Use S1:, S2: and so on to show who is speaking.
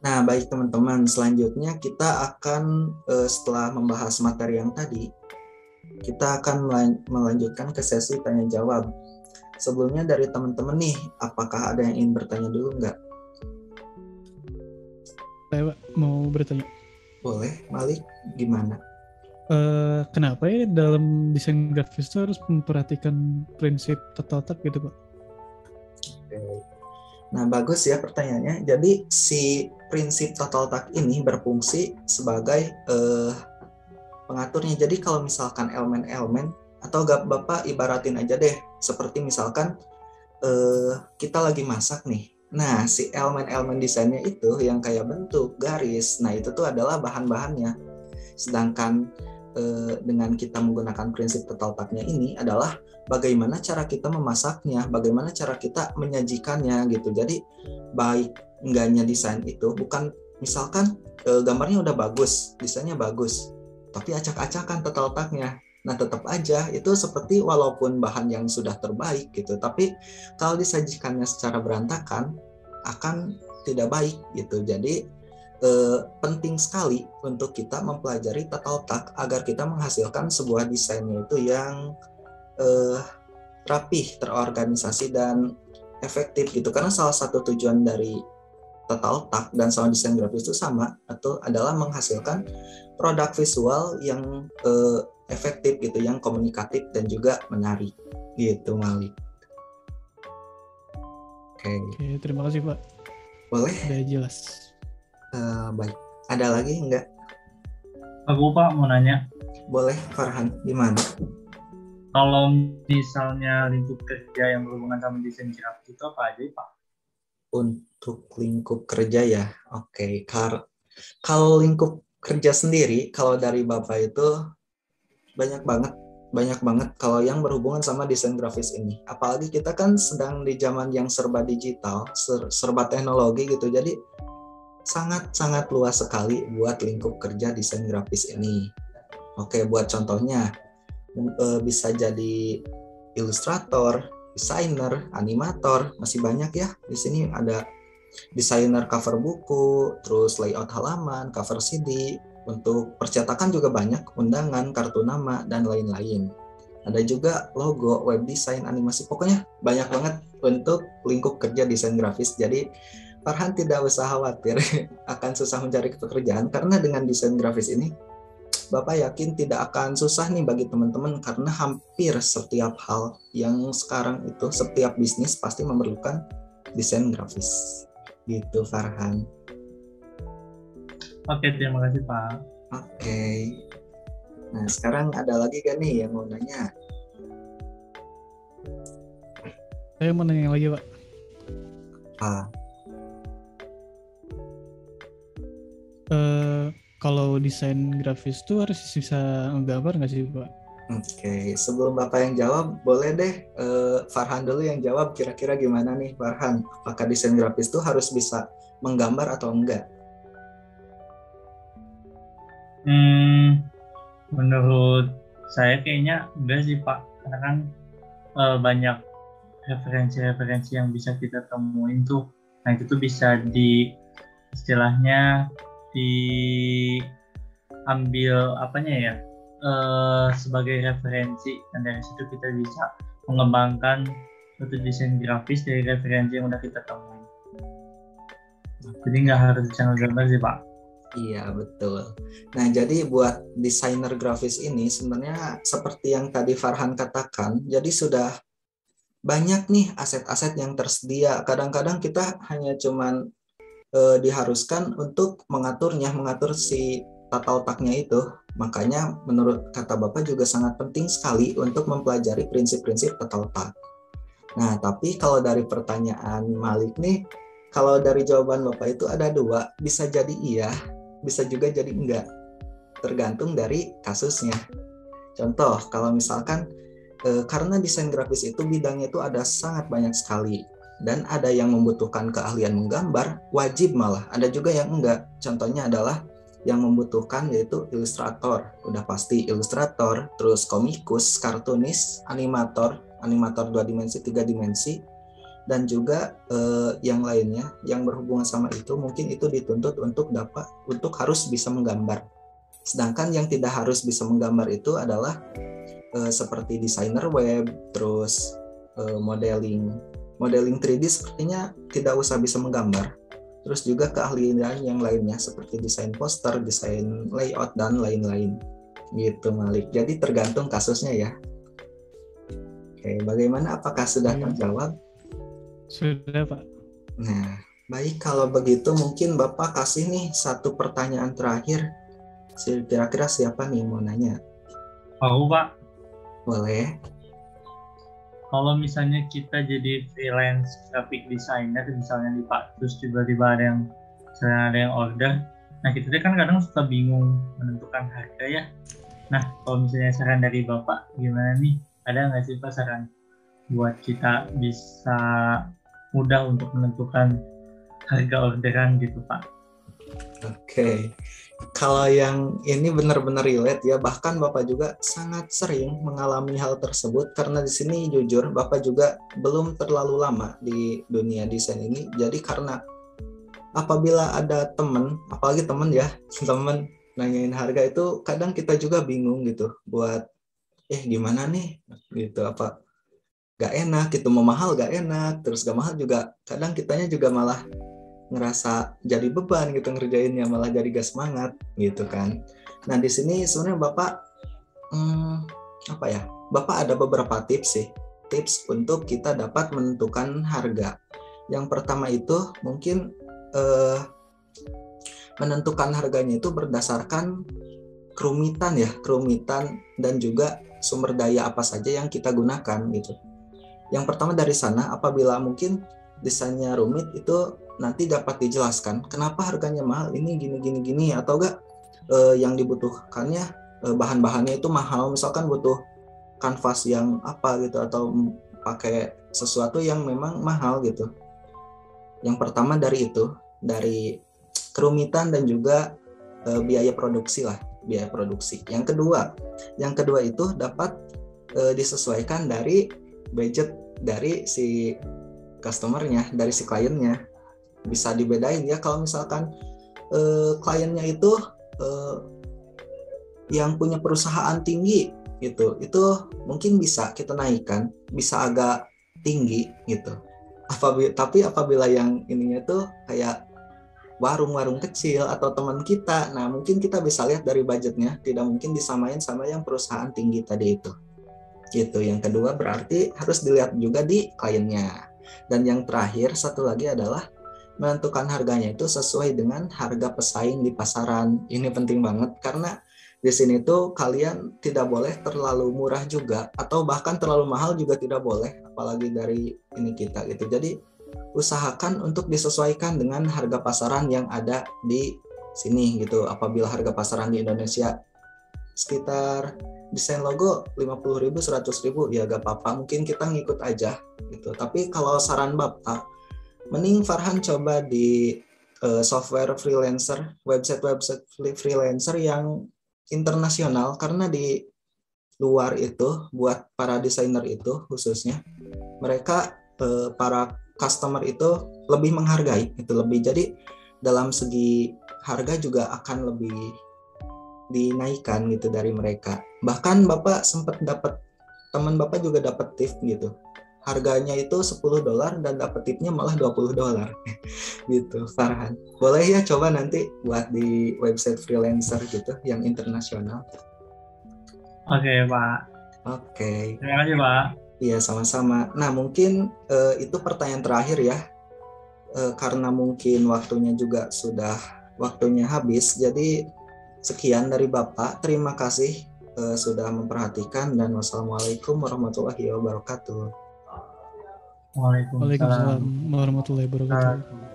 S1: Nah, baik teman-teman, selanjutnya kita akan setelah membahas materi yang tadi, kita akan melanjutkan ke sesi tanya jawab. Sebelumnya dari teman-teman nih, apakah ada yang ingin bertanya dulu nggak?
S2: Saya mau bertanya.
S1: Boleh, Malik, gimana?
S2: Kenapa ya dalam desain grafis itu harus memperhatikan prinsip tata letak gitu, Pak?
S1: Oke. Nah, bagus ya pertanyaannya. Jadi si prinsip tata letak ini berfungsi sebagai pengaturnya. Jadi kalau misalkan elemen-elemen atau Bapak ibaratin aja deh, seperti misalkan kita lagi masak nih. Nah, si elemen-elemen desainnya itu yang kayak bentuk, garis, nah itu tuh adalah bahan-bahannya. Sedangkan dengan kita menggunakan prinsip tata letaknya ini adalah bagaimana cara kita memasaknya, bagaimana cara kita menyajikannya gitu. Jadi baik enggaknya desain itu bukan misalkan gambarnya udah bagus, desainnya bagus, tapi acak-acakan tata letaknya. Nah tetap aja itu seperti walaupun bahan yang sudah terbaik gitu, tapi kalau disajikannya secara berantakan akan tidak baik gitu. Jadi penting sekali untuk kita mempelajari tata letak agar kita menghasilkan sebuah desainnya itu yang rapih, terorganisasi dan efektif gitu. Karena salah satu tujuan dari tata letak dan sama desain grafis itu sama, atau adalah menghasilkan produk visual yang efektif gitu, yang komunikatif dan juga menarik gitu, Malik.
S2: Oke, terima kasih Pak.
S1: Boleh?
S2: Udah jelas.
S1: Baik. Ada lagi enggak?
S3: Aku Pak mau nanya.
S1: Boleh, Farhan. Gimana?
S3: Kalau misalnya lingkup kerja yang berhubungan sama desain grafis itu apa aja Pak?
S1: Untuk lingkup kerja ya, oke. Kalau lingkup kerja sendiri, kalau dari Bapak itu banyak banget kalau yang berhubungan sama desain grafis ini. Apalagi kita kan sedang di zaman yang serba digital, serba teknologi gitu. Jadi sangat luas sekali buat lingkup kerja desain grafis ini. Oke, buat contohnya bisa jadi ilustrator, desainer, animator, masih banyak ya. Di sini ada desainer cover buku, terus layout halaman, cover CD, untuk percetakan juga banyak, undangan, kartu nama, dan lain-lain. Ada juga logo, web design, animasi, pokoknya banyak banget untuk lingkup kerja desain grafis. Jadi Farhan tidak usah khawatir akan susah mencari pekerjaan, karena dengan desain grafis ini Bapak yakin tidak akan susah nih bagi teman-teman, karena hampir setiap hal yang sekarang itu, setiap bisnis pasti memerlukan desain grafis. Gitu Farhan.
S3: Oke, terima kasih Pak.
S1: Oke. Nah sekarang ada lagi kan nih yang mau nanya?
S2: Saya mau nanya lagi Pak. Kalau desain grafis tuh harus bisa nggambar nggak sih Pak?
S1: Oke, sebelum Bapak yang jawab, boleh deh Farhan dulu yang jawab. Kira-kira gimana nih Farhan? Apakah desain grafis tuh harus bisa menggambar atau enggak?
S3: Menurut saya kayaknya enggak sih Pak, karena kan banyak referensi-referensi yang bisa kita temuin tuh. Nah itu tuh bisa istilahnya diambil sebagai referensi, dan dari situ kita bisa mengembangkan suatu desain grafis dari referensi yang udah kita temuin. Jadi nggak harus bisa ngegambar sih Pak.
S1: Iya betul. Nah jadi buat desainer grafis ini sebenarnya seperti yang tadi Farhan katakan, jadi sudah banyak nih aset-aset yang tersedia. Kadang-kadang kita hanya cuman diharuskan untuk mengatur si tata letaknya itu. Makanya menurut kata Bapak juga sangat penting sekali untuk mempelajari prinsip-prinsip tata letak. Nah tapi kalau dari pertanyaan Malik nih, kalau dari jawaban Bapak itu ada dua, bisa jadi iya, bisa juga jadi enggak, tergantung dari kasusnya. Contoh, kalau misalkan karena desain grafis itu bidangnya itu ada sangat banyak sekali, dan ada yang membutuhkan keahlian menggambar, wajib malah, ada juga yang enggak. Contohnya adalah yang membutuhkan yaitu ilustrator, udah pasti ilustrator, terus komikus, kartunis, animator, animator 2 dimensi, 3 dimensi, dan juga yang lainnya yang berhubungan sama itu, mungkin itu dituntut untuk harus bisa menggambar. Sedangkan yang tidak harus bisa menggambar itu adalah seperti desainer web, terus modeling 3D sepertinya tidak usah bisa menggambar. Terus juga keahlian yang lainnya seperti desain poster, desain layout, dan lain-lain. Gitu Malik. Jadi tergantung kasusnya ya. Oke, bagaimana? Apakah sudah terjawab?
S2: Sudah, Pak.
S1: Nah, baik, kalau begitu mungkin Bapak kasih nih satu pertanyaan terakhir. Kira-kira siapa nih mau nanya?
S3: Aku, Pak.
S1: Boleh.
S3: Kalau misalnya kita jadi freelance graphic designer misalnya nih Pak, terus tiba-tiba ada yang order, nah kita kan kadang suka bingung menentukan harga ya. Nah kalau misalnya saran dari Bapak gimana nih, ada nggak sih Pak saran buat kita bisa mudah untuk menentukan harga orderan gitu Pak?
S1: Oke. Kalau yang ini benar-benar relate ya, bahkan Bapak juga sangat sering mengalami hal tersebut karena di sini jujur Bapak juga belum terlalu lama di dunia desain ini. Jadi karena apabila ada teman, apalagi teman ya, teman nanyain harga itu kadang kita juga bingung gitu buat gimana nih gitu, apa gak enak gitu, mau mahal gak enak, terus gak mahal juga kadang kitanya juga malah ngerasa jadi beban gitu ngerjainnya, malah jadi gak semangat gitu kan. Nah di sini sebenarnya Bapak Bapak ada beberapa tips untuk kita dapat menentukan harga. Yang pertama itu mungkin menentukan harganya itu berdasarkan kerumitan dan juga sumber daya apa saja yang kita gunakan gitu. Yang pertama dari sana, apabila mungkin desainnya rumit itu nanti dapat dijelaskan kenapa harganya mahal, ini gini atau enggak yang dibutuhkannya bahan-bahannya itu mahal, misalkan butuh kanvas yang apa gitu atau pakai sesuatu yang memang mahal gitu. Yang pertama dari itu, dari kerumitan dan juga biaya produksi. Yang kedua itu dapat disesuaikan dari budget dari si customernya, dari si kliennya. Bisa dibedain ya, kalau misalkan kliennya itu yang punya perusahaan tinggi gitu, itu mungkin bisa kita naikkan, bisa agak tinggi gitu. Tapi apabila yang ininya tuh kayak warung-warung kecil atau teman kita, nah mungkin kita bisa lihat dari budgetnya, tidak mungkin disamain sama yang perusahaan tinggi tadi itu. Gitu. Yang kedua berarti harus dilihat juga di kliennya. Dan yang terakhir satu lagi adalah menentukan harganya itu sesuai dengan harga pesaing di pasaran. Ini penting banget karena di sini tuh kalian tidak boleh terlalu murah juga atau bahkan terlalu mahal juga tidak boleh, apalagi dari ini kita gitu. Jadi usahakan untuk disesuaikan dengan harga pasaran yang ada di sini gitu. Apabila harga pasaran di Indonesia sekitar desain logo 50.000, 100.000 ya gak apa-apa, mungkin kita ngikut aja gitu. Tapi kalau saran Bapak, mending Farhan coba di software freelancer, website freelancer yang internasional, karena di luar itu buat para desainer itu khususnya mereka para customer itu lebih menghargai itu lebih, jadi dalam segi harga juga akan lebih dinaikkan gitu dari mereka. Bahkan Bapak sempat dapat, teman Bapak juga dapat tip gitu, harganya itu $10 dan dapat tipnya malah $20 gitu. Farhan, boleh ya coba nanti buat di website freelancer gitu yang internasional.
S3: Oke Pak.
S1: Oke.
S3: Terima kasih Pak.
S1: Iya sama-sama. Nah mungkin itu pertanyaan terakhir ya, karena mungkin waktunya habis, jadi sekian dari Bapak. Terima kasih sudah memperhatikan, dan wassalamualaikum warahmatullahi wabarakatuh.
S3: Waalaikumsalam
S2: Waalaikumsalam warahmatullahi wabarakatuh.